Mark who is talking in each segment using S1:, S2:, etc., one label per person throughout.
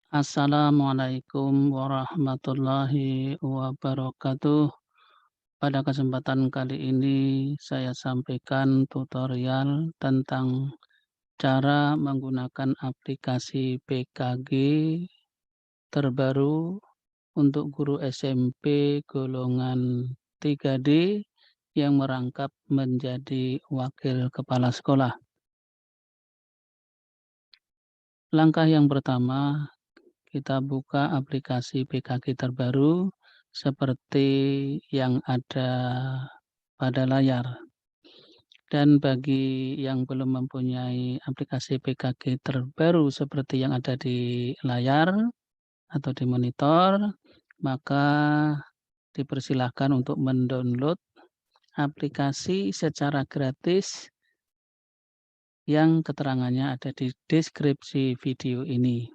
S1: Assalamualaikum warahmatullahi wabarakatuh. Pada kesempatan kali ini saya sampaikan tutorial tentang cara menggunakan aplikasi PKG terbaru untuk guru SMP golongan 3D yang merangkap menjadi wakil kepala sekolah. Langkah yang pertama, kita buka aplikasi PKG terbaru seperti yang ada pada layar. Dan bagi yang belum mempunyai aplikasi PKG terbaru seperti yang ada di layar atau di monitor, maka dipersilahkan untuk mendownload aplikasi secara gratis yang keterangannya ada di deskripsi video ini.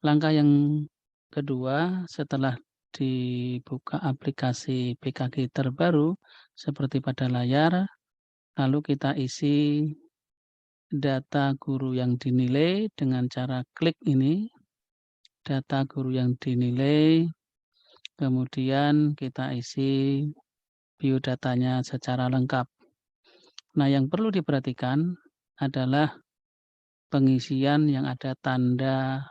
S1: Langkah yang kedua, setelah dibuka aplikasi PKG terbaru seperti pada layar, lalu kita isi data guru yang dinilai dengan cara klik ini, data guru yang dinilai, kemudian kita isi biodatanya secara lengkap. Nah, yang perlu diperhatikan adalah pengisian yang ada tanda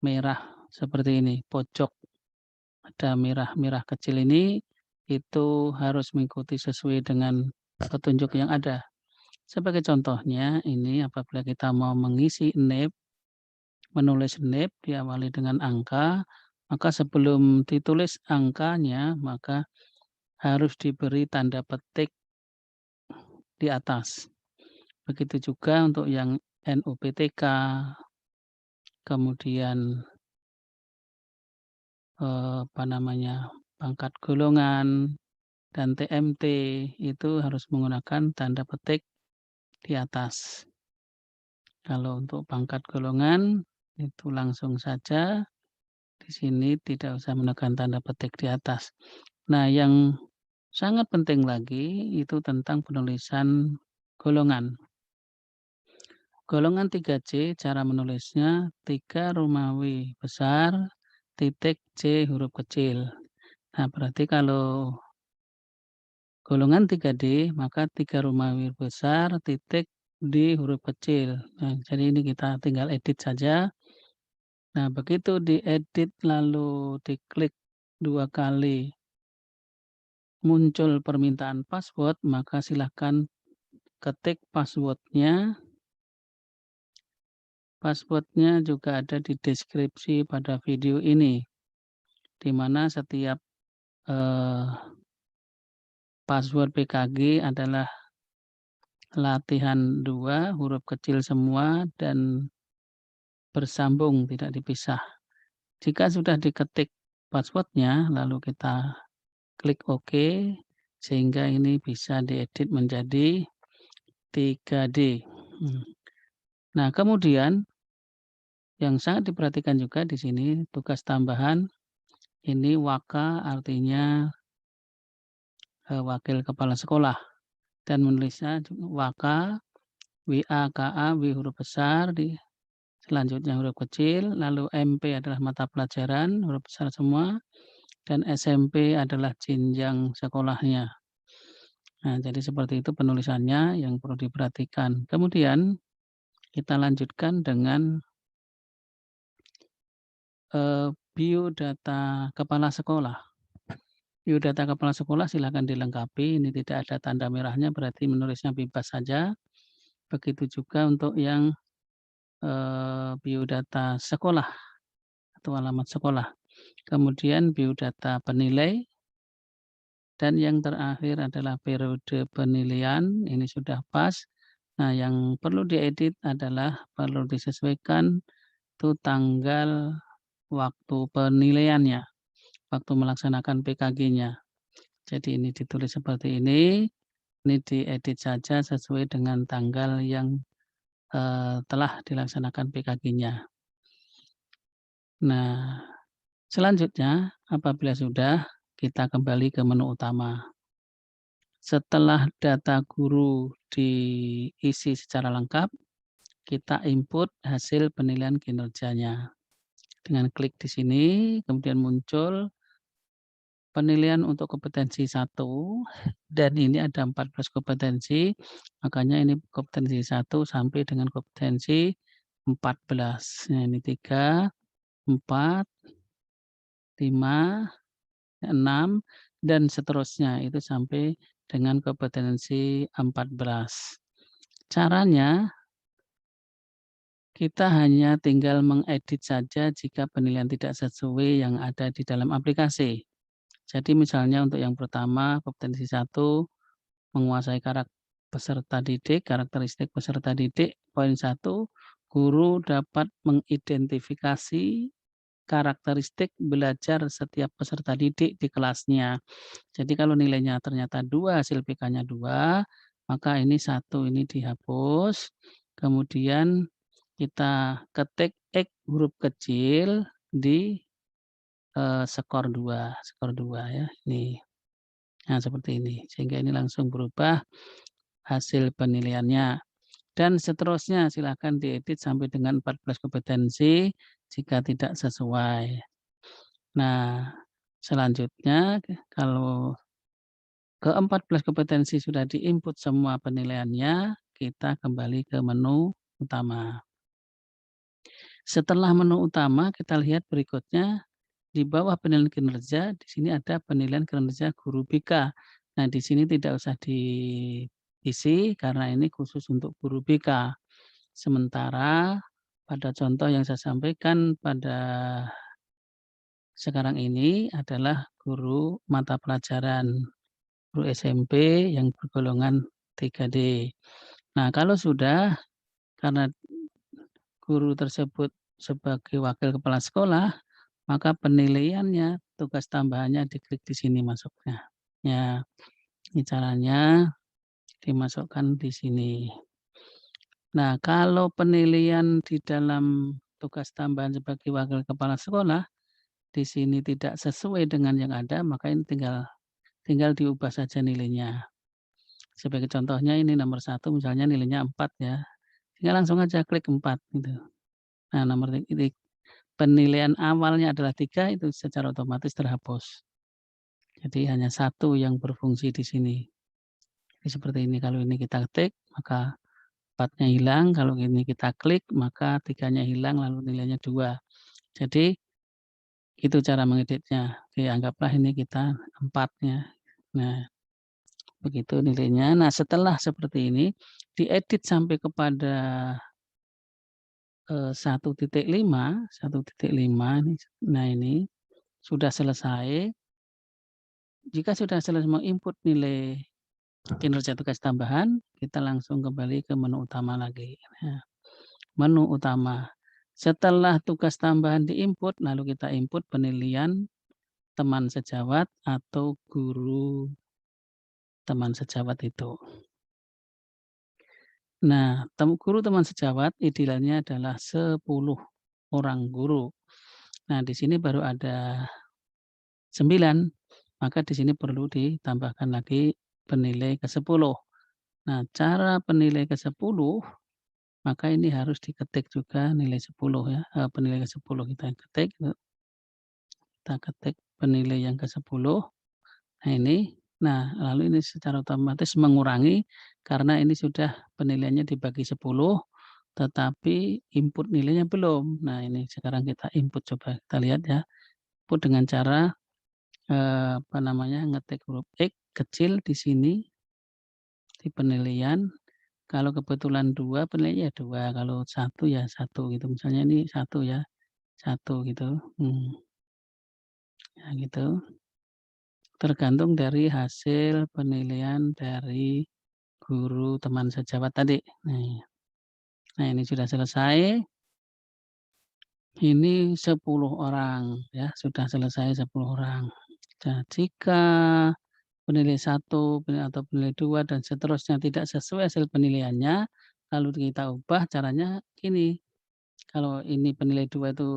S1: merah seperti ini, pojok ada merah-merah kecil ini, itu harus mengikuti sesuai dengan petunjuk yang ada. Sebagai contohnya, ini apabila kita mau mengisi NIP, menulis NIP diawali dengan angka, maka sebelum ditulis angkanya, maka harus diberi tanda petik di atas. Begitu juga untuk yang NUPTK, kemudian pangkat golongan, dan TMT itu harus menggunakan tanda petik di atas. Kalau untuk pangkat golongan itu langsung saja di sini tidak usah menekan tanda petik di atas. Nah, yang sangat penting lagi itu tentang penulisan golongan. Golongan 3C cara menulisnya 3 Romawi besar, titik C huruf kecil. Nah, berarti kalau golongan 3D, maka 3 Romawi besar, titik D huruf kecil. Nah, jadi ini kita tinggal edit saja. Nah, begitu diedit lalu diklik 2 kali muncul permintaan password, maka silakan ketik password-nya. Password-nya juga ada di deskripsi pada video ini, di mana setiap password PKG adalah latihan 2, huruf kecil semua dan bersambung, tidak dipisah. Jika sudah diketik password-nya, lalu kita klik OK, sehingga ini bisa diedit menjadi 3D. Nah, kemudian yang sangat diperhatikan juga di sini tugas tambahan, ini WAKA artinya wakil kepala sekolah, dan menulisnya WAKA, WAKA, W huruf besar, selanjutnya huruf kecil, lalu MP adalah mata pelajaran, huruf besar semua, dan SMP adalah jenjang sekolahnya. Nah, jadi seperti itu penulisannya yang perlu diperhatikan. Kemudian kita lanjutkan dengan biodata kepala sekolah. Biodata kepala sekolah silakan dilengkapi, ini tidak ada tanda merahnya berarti menulisnya bebas saja. Begitu juga untuk yang biodata sekolah atau alamat sekolah. Kemudian biodata penilai, dan yang terakhir adalah periode penilaian, ini sudah pas. Nah, yang perlu diedit adalah perlu disesuaikan itu tanggal waktu penilaiannya, waktu melaksanakan PKG-nya. Jadi ini ditulis seperti ini diedit saja sesuai dengan tanggal yang telah dilaksanakan PKG-nya. Nah, selanjutnya apabila sudah, kita kembali ke menu utama. Setelah data guru diisi secara lengkap, kita input hasil penilaian kinerjanya. Dengan klik di sini, kemudian muncul penilaian untuk kompetensi 1 dan ini ada 14 kompetensi, makanya ini kompetensi 1 sampai dengan kompetensi 14. Nah, ini 3, 4, 5, 6, dan seterusnya, itu sampai dengan kompetensi 14. Caranya, kita hanya tinggal mengedit saja jika penilaian tidak sesuai yang ada di dalam aplikasi. Jadi misalnya untuk yang pertama, kompetensi 1, menguasai peserta didik, karakteristik peserta didik. Poin 1, guru dapat mengidentifikasi karakteristik belajar setiap peserta didik di kelasnya. Jadi kalau nilainya ternyata 2, hasil PK-nya 2, maka ini 1 ini dihapus. Kemudian kita ketik X huruf kecil di, skor 2 ya, ini. Nah, seperti ini. Sehingga ini langsung berubah hasil penilaiannya. Dan seterusnya silakan diedit sampai dengan 14 kompetensi jika tidak sesuai. Nah, selanjutnya kalau ke-14 kompetensi sudah di-input semua penilaiannya, kita kembali ke menu utama. Setelah menu utama, kita lihat berikutnya di bawah penilaian kinerja, di sini ada penilaian kinerja guru BK. Nah, di sini tidak usah diisi karena ini khusus untuk guru BK. Sementara pada contoh yang saya sampaikan pada sekarang ini adalah guru mata pelajaran, guru SMP yang bergolongan 3D. Nah, kalau sudah, karena guru tersebut sebagai wakil kepala sekolah, maka penilaiannya, tugas tambahannya diklik di sini masuknya. Ya, ini caranya dimasukkan di sini. Nah, kalau penilaian di dalam tugas tambahan sebagai wakil kepala sekolah, di sini tidak sesuai dengan yang ada, maka ini tinggal diubah saja nilainya. Sebagai contohnya ini nomor 1 misalnya nilainya 4 ya, tinggal langsung aja klik 4 gitu. Nah, nomor ini penilaian awalnya adalah 3 itu secara otomatis terhapus. Jadi hanya 1 yang berfungsi di sini. Jadi seperti ini, kalau ini kita ketik maka 4-nya hilang, kalau ini kita klik maka 3-nya hilang lalu nilainya 2. Jadi itu cara mengeditnya. Oke, anggaplah ini kita 4 ya. Nah, begitu nilainya. Nah, setelah seperti ini diedit sampai kepada 1.5 nih. Nah, ini sudah selesai. Jika sudah selesai menginput nilai kinerja tugas tambahan, kita langsung kembali ke menu utama lagi. Nah, menu utama. Setelah tugas tambahan diinput, lalu kita input penilaian teman sejawat atau guru teman sejawat itu. Nah, guru teman sejawat idealnya adalah 10 orang guru. Nah, di sini baru ada 9, maka di sini perlu ditambahkan lagi penilai ke-10. Nah, cara penilai ke-10, maka ini harus diketik juga nilai 10 ya, penilai ke-10 kita ketik penilai yang ke-10. Nah, ini. Nah, lalu ini secara otomatis mengurangi karena ini sudah penilaiannya dibagi 10, tetapi input nilainya belum. Nah, ini sekarang kita input, coba kita lihat ya. Input dengan cara, ngetik huruf X kecil di sini, di penilaian. Kalau kebetulan 2 penilaiannya ya 2, kalau 1 ya 1 gitu. Misalnya ini 1 ya, 1 gitu. Ya gitu. Tergantung dari hasil penilaian dari guru teman sejawat tadi. Nah, ini sudah selesai. Ini 10 orang ya, sudah selesai 10 orang. Nah, jika penilai 1 atau penilai 2 dan seterusnya tidak sesuai hasil penilaiannya, lalu kita ubah caranya gini, kalau ini penilai 2 itu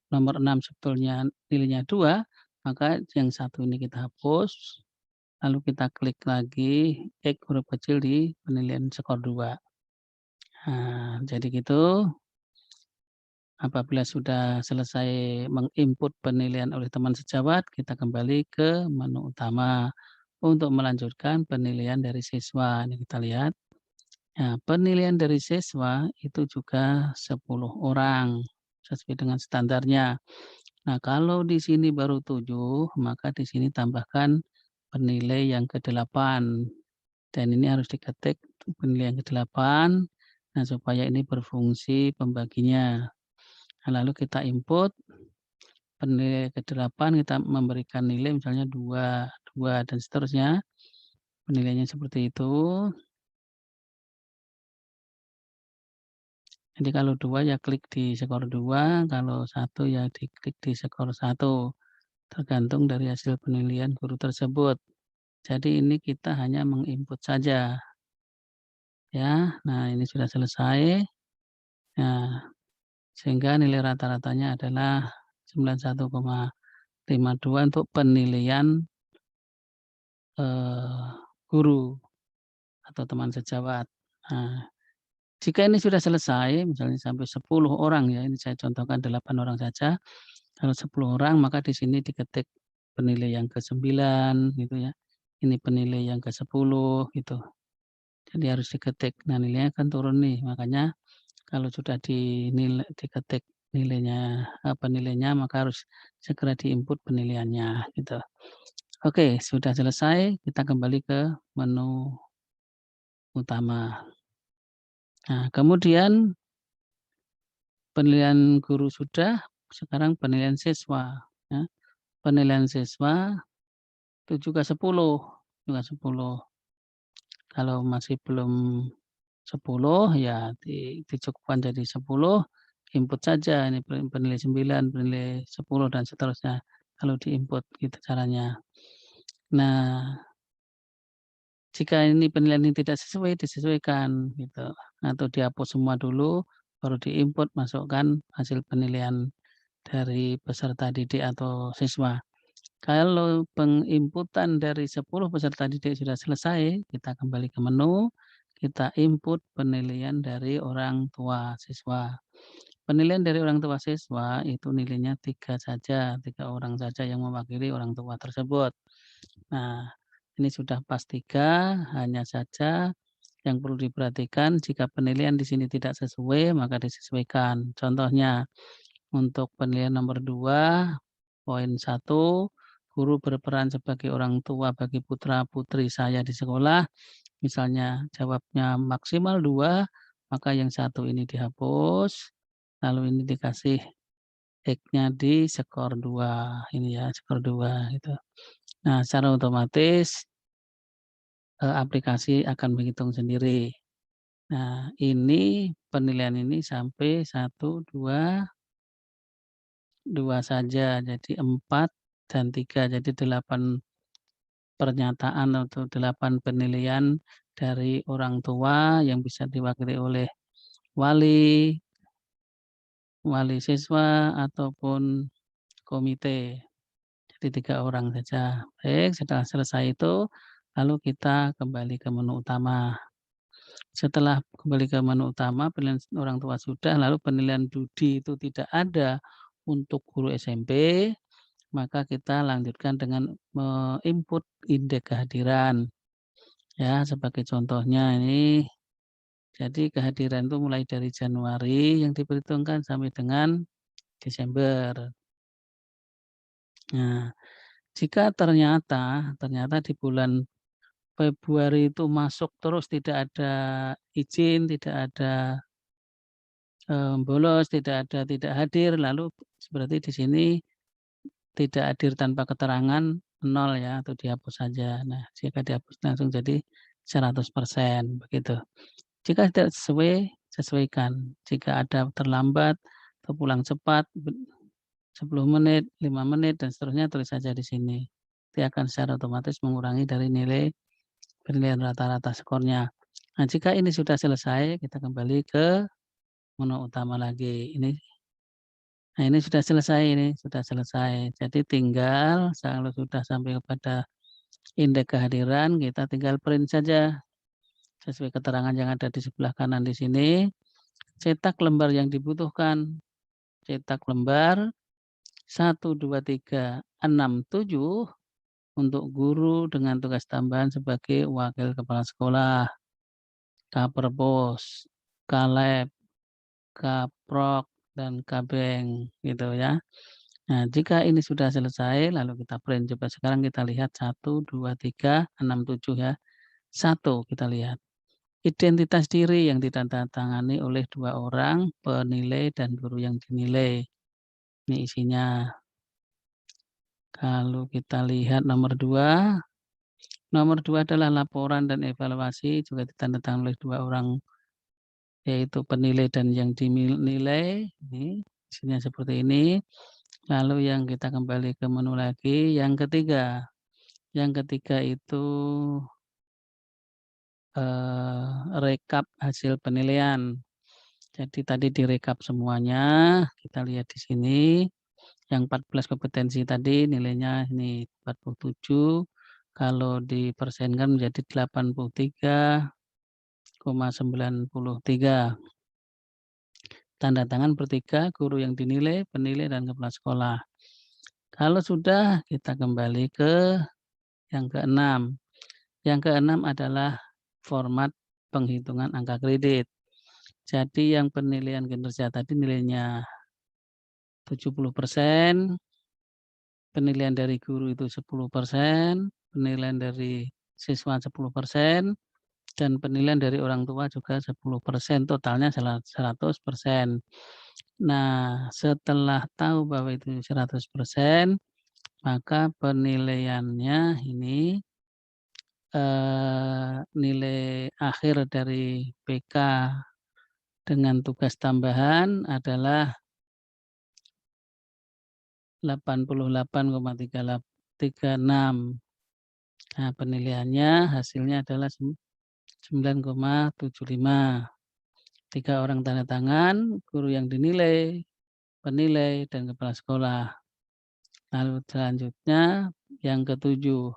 S1: nomor 6 sebetulnya nilainya 2, maka yang 1 ini kita hapus, lalu kita klik lagi X huruf kecil di penilaian skor 2. Nah, jadi gitu. Apabila sudah selesai menginput penilaian oleh teman sejawat, kita kembali ke menu utama untuk melanjutkan penilaian dari siswa. Ini kita lihat. Nah, penilaian dari siswa itu juga 10 orang sesuai dengan standarnya. Nah, kalau di sini baru 7, maka di sini tambahkan penilai yang ke-8 dan ini harus diketik penilaian ke-8. Nah, supaya ini berfungsi pembaginya. Nah, lalu kita input penilai ke-8, kita memberikan nilai misalnya 2, 2 dan seterusnya. Penilaiannya seperti itu. Jadi kalau 2 ya klik di skor 2, kalau 1 ya diklik di skor 1, tergantung dari hasil penilaian guru tersebut. Jadi ini kita hanya menginput saja ya. Nah, ini sudah selesai. Nah, sehingga nilai rata-ratanya adalah 91,52 untuk penilaian eh, guru atau teman sejawat. Nah, jika ini sudah selesai, misalnya sampai 10 orang ya, ini saya contohkan 8 orang saja. Kalau 10 orang maka di sini diketik penilai yang ke-9 gitu ya. Ini penilai yang ke-10 gitu. Jadi harus diketik. Nah, nilainya akan turun nih. Makanya kalau sudah diketik nilainya penilaiannya maka harus segera diinput penilaiannya gitu. Oke, sudah selesai, kita kembali ke menu utama. Nah, kemudian penilaian guru sudah, sekarang penilaian siswa, ya. Penilaian siswa itu juga 10, juga 10. Kalau masih belum 10 ya dicukupkan jadi 10, input saja ini penilai 9, penilai 10 dan seterusnya. Kalau diinput gitu caranya. Nah, jika ini penilaian ini tidak sesuai, disesuaikan gitu, atau dihapus semua dulu, baru diinput, masukkan hasil penilaian dari peserta didik atau siswa. Kalau penginputan dari 10 peserta didik sudah selesai, kita kembali ke menu, kita input penilaian dari orang tua siswa. Penilaian dari orang tua siswa itu nilainya 3 saja, 3 orang saja yang mewakili orang tua tersebut. Nah, ini sudah pas 3, hanya saja yang perlu diperhatikan jika penilaian di sini tidak sesuai, maka disesuaikan. Contohnya, untuk penilaian nomor 2, poin 1, guru berperan sebagai orang tua bagi putra-putri saya di sekolah, misalnya jawabnya maksimal 2, maka yang 1 ini dihapus, lalu ini dikasih X-nya di skor 2, ini ya, skor 2 gitu. Nah, secara otomatis aplikasi akan menghitung sendiri. Nah, ini penilaian ini sampai 1, 2 saja, jadi 4 dan 3, jadi 8 pernyataan atau 8 penilaian dari orang tua yang bisa diwakili oleh wali, wali siswa, ataupun komite. Jadi 3 orang saja. Baik, setelah selesai itu, lalu kita kembali ke menu utama. Setelah kembali ke menu utama, penilaian orang tua sudah, lalu penilaian Dudi itu tidak ada untuk guru SMP, maka kita lanjutkan dengan input indeks kehadiran. Ya, sebagai contohnya ini, jadi kehadiran itu mulai dari Januari yang diperhitungkan sampai dengan Desember. Nah, jika ternyata di bulan Februari itu masuk terus tidak ada izin, tidak ada bolos, tidak hadir, lalu berarti di sini tidak hadir tanpa keterangan 0 ya, atau dihapus saja. Nah, jika dihapus langsung jadi 100% begitu. Jika tidak sesuai, sesuaikan. Jika ada terlambat atau pulang cepat 10 menit, 5 menit dan seterusnya tulis saja di sini. Dia akan secara otomatis mengurangi dari nilai penilaian rata-rata skornya. Nah, jika ini sudah selesai, kita kembali ke menu utama lagi. Nah, ini sudah selesai ini, sudah selesai. Jadi tinggal kalau sudah sampai kepada indeks kehadiran, kita tinggal print saja sesuai keterangan yang ada di sebelah kanan di sini. Cetak lembar yang dibutuhkan. cetak lembar 1, 2, 3, 6, 7 untuk guru dengan tugas tambahan sebagai wakil kepala sekolah, Kaperpos, Kaleb, Kaprok, dan Kabeng, gitu ya. Nah, jika ini sudah selesai, lalu kita print. Coba sekarang kita lihat 1, 2, 3, 6, 7 ya. 1 kita lihat. Identitas diri yang ditandatangani oleh 2 orang, penilai dan guru yang dinilai. Ini isinya. Kalau kita lihat nomor 2 adalah laporan dan evaluasi juga ditandatangani oleh 2 orang, yaitu penilai dan yang dinilai. Ini isinya seperti ini. Lalu yang kita kembali ke menu lagi, yang ketiga. Yang ketiga itu rekap hasil penilaian. Jadi tadi direkap semuanya, kita lihat di sini. Yang 14 kompetensi tadi nilainya ini 47, kalau dipersenkan menjadi 83,93. Tanda tangan bertiga, guru yang dinilai, penilai, dan kepala sekolah. Kalau sudah, kita kembali ke yang keenam. Yang keenam adalah format penghitungan angka kredit. Jadi yang penilaian kinerja tadi nilainya 70%, penilaian dari guru itu 10%, penilaian dari siswa 10%, dan penilaian dari orang tua juga 10%, totalnya 100%. Nah, setelah tahu bahwa itu 100%, maka penilaiannya ini nilai akhir dari PK dengan tugas tambahan adalah 88,36. Nah, penilaiannya hasilnya adalah 9,75. 3 orang tanda tangan, guru yang dinilai, penilai, dan kepala sekolah. Lalu selanjutnya yang ketujuh.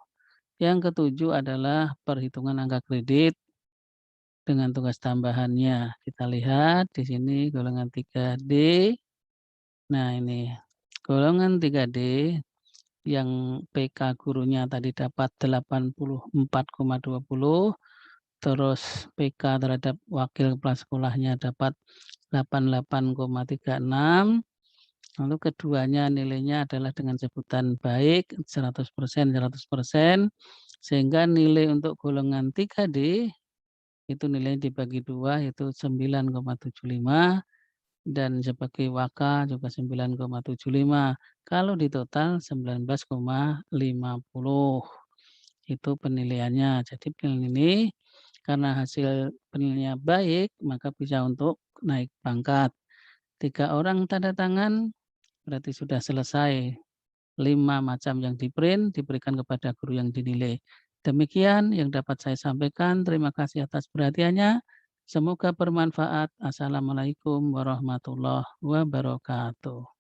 S1: Yang ketujuh adalah perhitungan angka kredit dengan tugas tambahannya. Kita lihat di sini golongan 3D. Nah, ini golongan 3D yang PK gurunya tadi dapat 84,20, terus PK terhadap wakil kepala sekolahnya dapat 88,36. Lalu keduanya nilainya adalah dengan sebutan baik 100%, 100%, sehingga nilai untuk golongan 3D itu nilainya dibagi 2 yaitu 9,75, dan sebagai waka juga 9,75. Kalau di total 19,50. Itu penilaiannya. Jadi penilaian ini karena hasil penilaiannya baik, maka bisa untuk naik pangkat. 3 orang tanda tangan berarti sudah selesai. 5 macam yang di-print diberikan kepada guru yang dinilai. Demikian yang dapat saya sampaikan. Terima kasih atas perhatiannya. Semoga bermanfaat. Assalamualaikum warahmatullahi wabarakatuh.